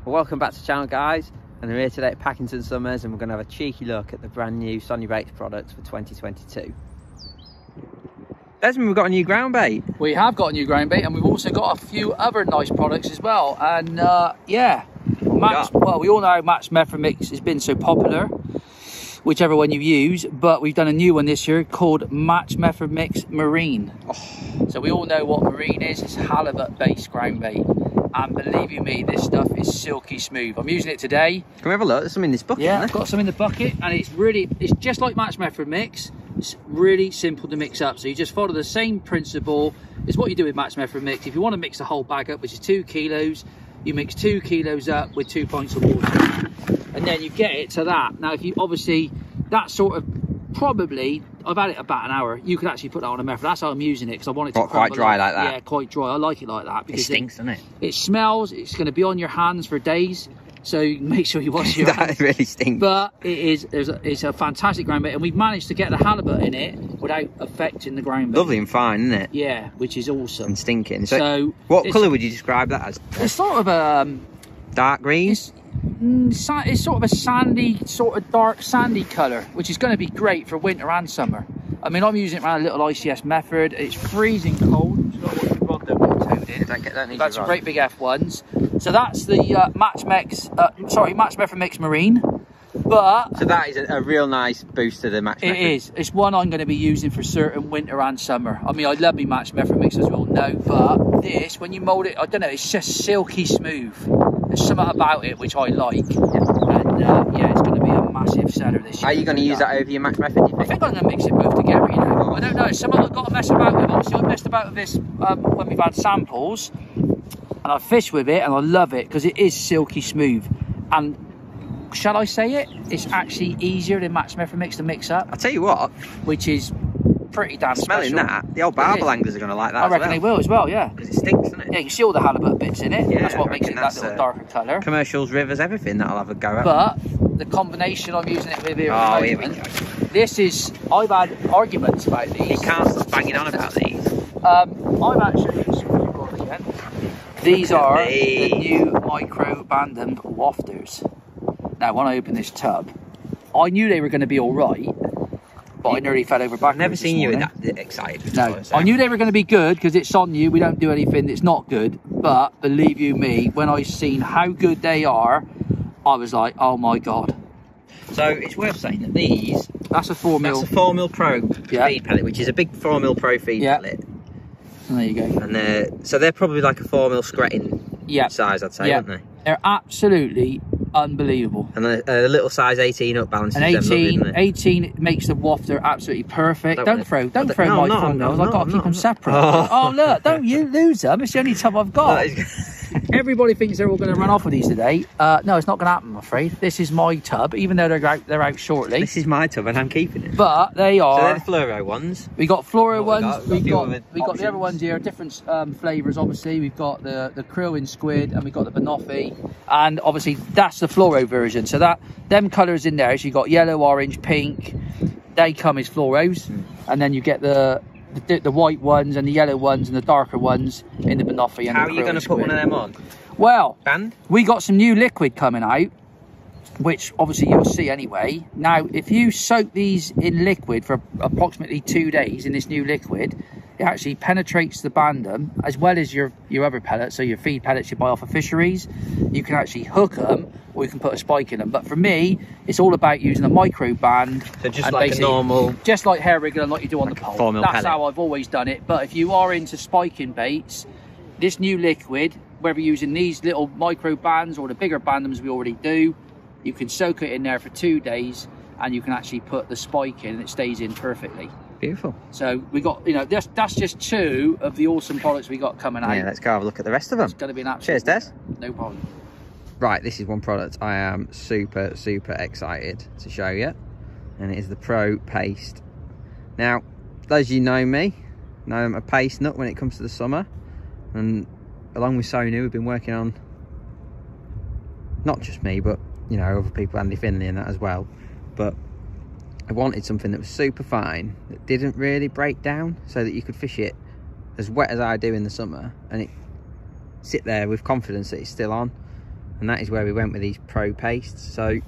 Well, welcome back to the channel, guys, and we're here today at Packington Summers, and we're going to have a cheeky look at the brand new Sonubaits products for 2022. Desmond, we've got a new ground bait. We have got a new ground bait, and we've also got a few other nice products as well. And yeah, well, we all know how Match Method Mix has been so popular, whichever one you use, but we've done a new one this year called Match Method Mix Marine. So we all know what marine is. It's halibut based ground bait, and believe you me, this stuff is silky smooth. I'm using it today. Can we have a look? There's some in this bucket. Yeah, I've got some in the bucket, and it's just like Match Method Mix. It's really simple to mix up, so you just follow the same principle as what you do with Match Method Mix. If you want to mix the whole bag up, which is 2 kilos, you mix 2 kilos up with 2 pints of water, and then you get it to that. Now, if you obviously, that sort of, probably, I've had it about an hour, you could actually put that on a method. That's how I'm using it, because I want it to quite dry like that. Yeah, quite dry. I like it like that because it stinks, doesn't it? It smells. It's going to be on your hands for days, so make sure you wash your hands. That really stinks. But it's a fantastic ground bait, and we've managed to get the halibut in it without affecting the ground bait. Lovely and fine, isn't it? Yeah, which is awesome. And stinking. So what colour would you describe that as? It's sort of a dark green. It's sort of a sandy, sort of dark sandy colour, which is going to be great for winter and summer. I mean, I'm using it around a little ICS method. It's freezing cold. That's some great big F1s. So that's the Match Method Mix Marine. But so that is a real nice boost to the Match Method. It is. It's one I'm going to be using for certain winter and summer. I mean, I love my Match Method Mix, as we all know, but this, when you mould it, I don't know, it's just silky smooth. There's something about it which I like. And yeah, it's going to be a massive seller this year. Are you going to use that over your Match Method, do you think? I think I'm going to mix it both together, you know. I don't know, it's something I've got to mess about with. Obviously, I messed about with this when we've had samples, and I fished with it, and I love it because it is silky smooth. And shall I say it? It's actually easier than Match Method Mix to mix up. I'll tell you what, which is pretty damn smelling special. That, the old barber anglers are going to like that. I reckon they will as well, yeah. Because it stinks, doesn't it? Yeah, you can see all the halibut bits in it. Yeah, that's what makes it that little darker colour. Commercials, rivers, everything that'll have a go at. But the combination I'm using it with here at the moment, here we go. This is, I've had arguments about these. You can't stop banging on about these. I'm actually, these are the new micro abandoned wafters. Now, when I opened this tub, I knew they were going to be all right, but I nearly fell over backwards. I've never seen you that excited before. No, I knew they were going to be good because it's on you. We don't do anything that's not good. But believe you me, when I seen how good they are, I was like, oh my God. So it's worth saying that these, that's a 4mm. That's a 4mm Pro feed pellet, which is a big 4mm Pro feed pellet. And there you go. And so they're probably like a 4mm scretting size, I'd say, aren't they? They're absolutely unbelievable. And a little size 18 up balances and 18, them, 18 makes the wafter absolutely perfect. Don't throw my thumbnails. I've got to keep them separate. Oh look, don't you lose them. It's the only tub I've got. Everybody thinks they're all going to run off with these today. No, it's not going to happen, I'm afraid. This is my tub, even though they're out shortly. This is my tub and I'm keeping it. But they are. So they're the fluoro ones. We got fluoro ones. We got the other ones here, different flavours. Obviously, we've got the krill in squid, and we've got the banoffee, and obviously that's the fluoro version. So that them colours in there. So you got yellow, orange, pink. They come as fluoros, and then you get the white ones and the yellow ones and the darker ones in the banoffee. And how are you going to put one of them on? Well, band? We got some new liquid coming out, which obviously you'll see anyway. Now, if you soak these in liquid for approximately 2 days in this new liquid, it actually penetrates the bandum as well as your other pellets. So your feed pellets you buy off of fisheries, you can actually hook them or you can put a spike in them. But for me, it's all about using a micro band. So just like a normal, just like hair wriggler, like you do on the pole. That's pellet. how I've always done it. But if you are into spiking baits, this new liquid, whether you're using these little micro bands or the bigger bandums we already do, you can soak it in there for 2 days and you can actually put the spike in and it stays in perfectly. Beautiful. So we got, you know, that's just 2 of the awesome products we got coming out. Yeah, let's go have a look at the rest of them. It's going to be an absolute. Cheers, Des. No problem. Right, this is one product I am super excited to show you, and it is the Pro Paste. Now, those of you know me, know I'm a paste nut when it comes to the summer, and along with Sonu, we've been working on, not just me, but you know, other people, Andy Findlay and that as well, but I wanted something that was super fine, that didn't really break down, so that you could fish it as wet as I do in the summer, and it sit there with confidence that it's still on. and that is where we went with these Pro pastes. So you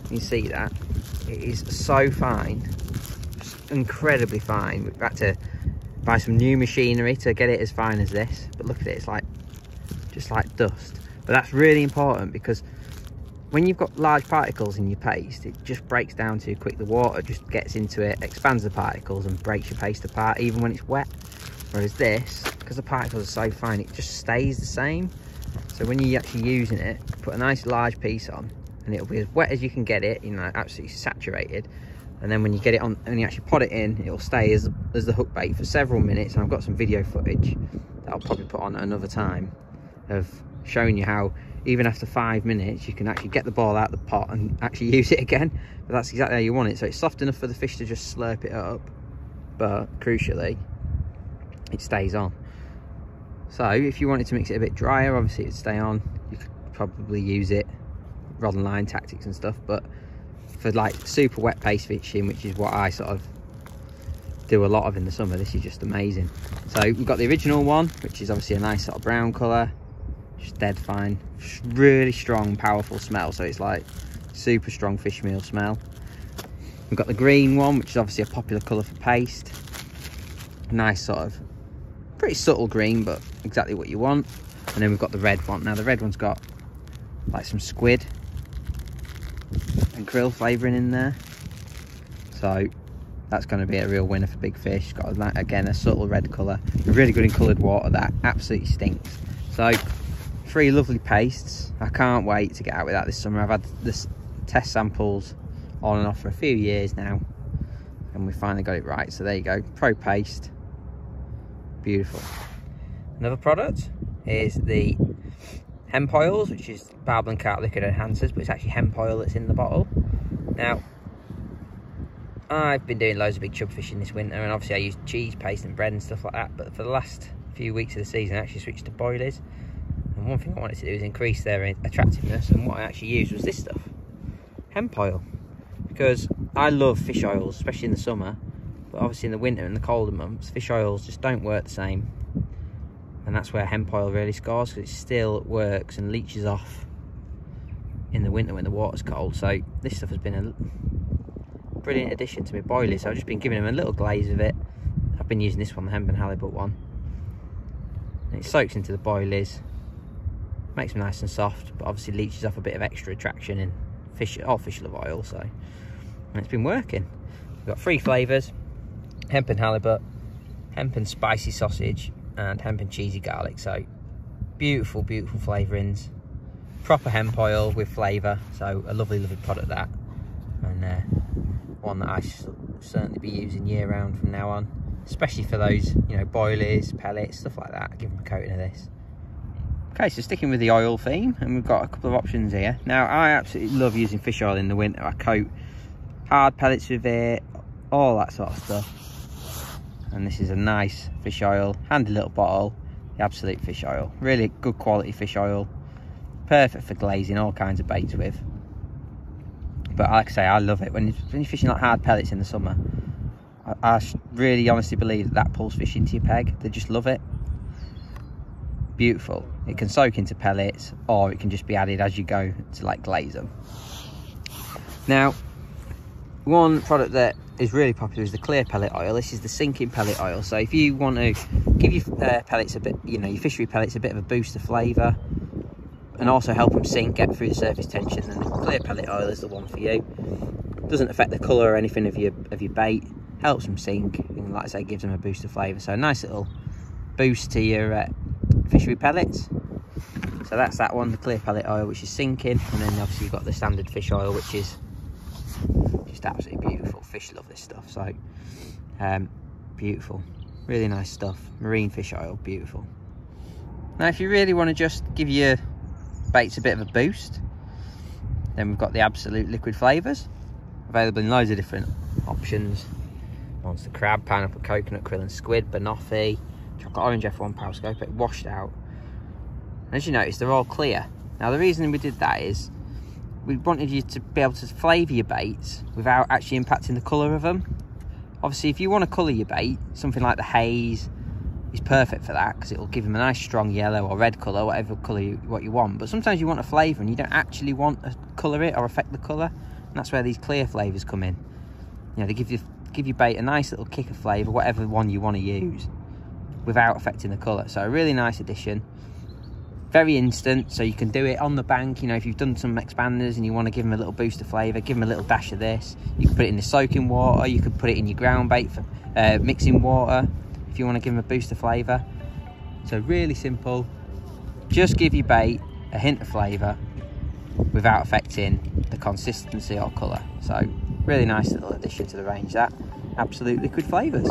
can see that it is so fine, just incredibly fine. We've had to buy some new machinery to get it as fine as this, but look at it, it's like just like dust. But that's really important, because when you've got large particles in your paste, it just breaks down too quick. The water just gets into it, expands the particles and breaks your paste apart even when it's wet. Whereas this, because the particles are so fine, it just stays the same. So when you're actually using it, put a nice large piece on and it'll be as wet as you can get it, you know, absolutely saturated. And then when you get it on and you actually pot it in, it'll stay as the hook bait for several minutes. And I've got some video footage that I'll probably put on at another time of showing you how even after 5 minutes you can actually get the ball out of the pot and actually use it again. But that's exactly how you want it. So it's soft enough for the fish to just slurp it up, but crucially it stays on. So if you wanted to mix it a bit drier, obviously it'd stay on. You could probably use it rod and line tactics and stuff, but for like super wet paste fishing, which is what I sort of do a lot of in the summer, this is just amazing. So we've got the original one, which is obviously a nice sort of brown colour, just dead fine, really strong, powerful smell. So it's like super strong fish meal smell. We've got the green one, which is obviously a popular colour for paste. Nice sort of pretty subtle green, but exactly what you want. And then we've got the red one. Now the red one's got like some squid and krill flavouring in there, so that's going to be a real winner for big fish. Got that, again, a subtle red colour, really good in coloured water. That absolutely stinks. So 3 lovely pastes. I can't wait to get out with that this summer. I've had this test samples on and off for a few years now, and we finally got it right. So there you go, Pro paste, beautiful. Another product is the hemp oils, which is barbel and carp liquid enhancers, but it's actually hemp oil that's in the bottle. Now, I've been doing loads of big chub fishing this winter, and obviously I use cheese paste and bread and stuff like that, but for the last few weeks of the season I actually switched to boilies, and one thing I wanted to do is increase their attractiveness, and what I actually used was this stuff, hemp oil, because I love fish oils, especially in the summer, but obviously in the winter and the colder months, fish oils just don't work the same. And that's where hemp oil really scores, because it still works and leaches off in the winter when the water's cold. So this stuff has been a brilliant addition to my boilies. So I've just been giving them a little glaze of it. I've been using this one, the hemp and halibut one. And it soaks into the boilies, makes them nice and soft, but obviously leaches off a bit of extra attraction in fish. All fish love oil, so, and it's been working. We've got 3 flavours: hemp and halibut, hemp and spicy sausage, and hemp and cheesy garlic. So beautiful, beautiful flavourings, proper hemp oil with flavour. So a lovely, lovely product that, and one that I certainly be using year round from now on, especially for those, you know, boilies, pellets, stuff like that. Give them a coating of this. Okay, so sticking with the oil theme, and we've got a couple of options here. Now I absolutely love using fish oil in the winter. I coat hard pellets with it, all that sort of stuff. And this is a nice fish oil, handy little bottle, the Absolute fish oil. Really good quality fish oil, perfect for glazing all kinds of baits with. But like I say, I love it. When you're fishing like hard pellets in the summer, I really honestly believe that pulls fish into your peg. They just love it. Beautiful. It can soak into pellets, or it can just be added as you go to like glaze them. Now, one product that is really popular is the clear pellet oil. This is the sinking pellet oil. So if you want to give your pellets a bit, you know, your fishery pellets a bit of a boost of flavour, and also help them sink, get through the surface tension, then the clear pellet oil is the one for you. Doesn't affect the colour or anything of your bait. Helps them sink, and like I say, gives them a boost of flavour. So a nice little boost to your fishery pellets. So that's that one, the clear pellet oil, which is sinking, and then obviously you've got the standard fish oil, which is just absolutely beautiful. Fish love this stuff. So beautiful, really nice stuff. Marine fish oil, beautiful. Now if you really want to just give your baits a bit of a boost, then we've got the Absolute liquid flavours, available in loads of different options. Monster crab, pineapple, coconut, krill and squid, banoffee, chocolate orange, F1 periscope, washed out. And as you notice, they're all clear. Now the reason we did that is we wanted you to be able to flavour your baits without actually impacting the colour of them. Obviously if you want to colour your bait, something like the haze is perfect for that, because it will give them a nice strong yellow or red colour, whatever colour what you want. But sometimes you want a flavour and you don't actually want to colour it or affect the colour, and that's where these clear flavours come in. You know, they give your bait a nice little kick of flavour, whatever one you want to use, without affecting the colour. So a really nice addition. Very instant, so you can do it on the bank. You know, if you've done some expanders and you want to give them a little boost of flavour, give them a little dash of this. You can put it in the soaking water, you could put it in your ground bait for mixing water if you want to give them a boost of flavour. So really simple, just give your bait a hint of flavour without affecting the consistency or colour. So really nice little addition to the range, that. Absolute liquid flavours.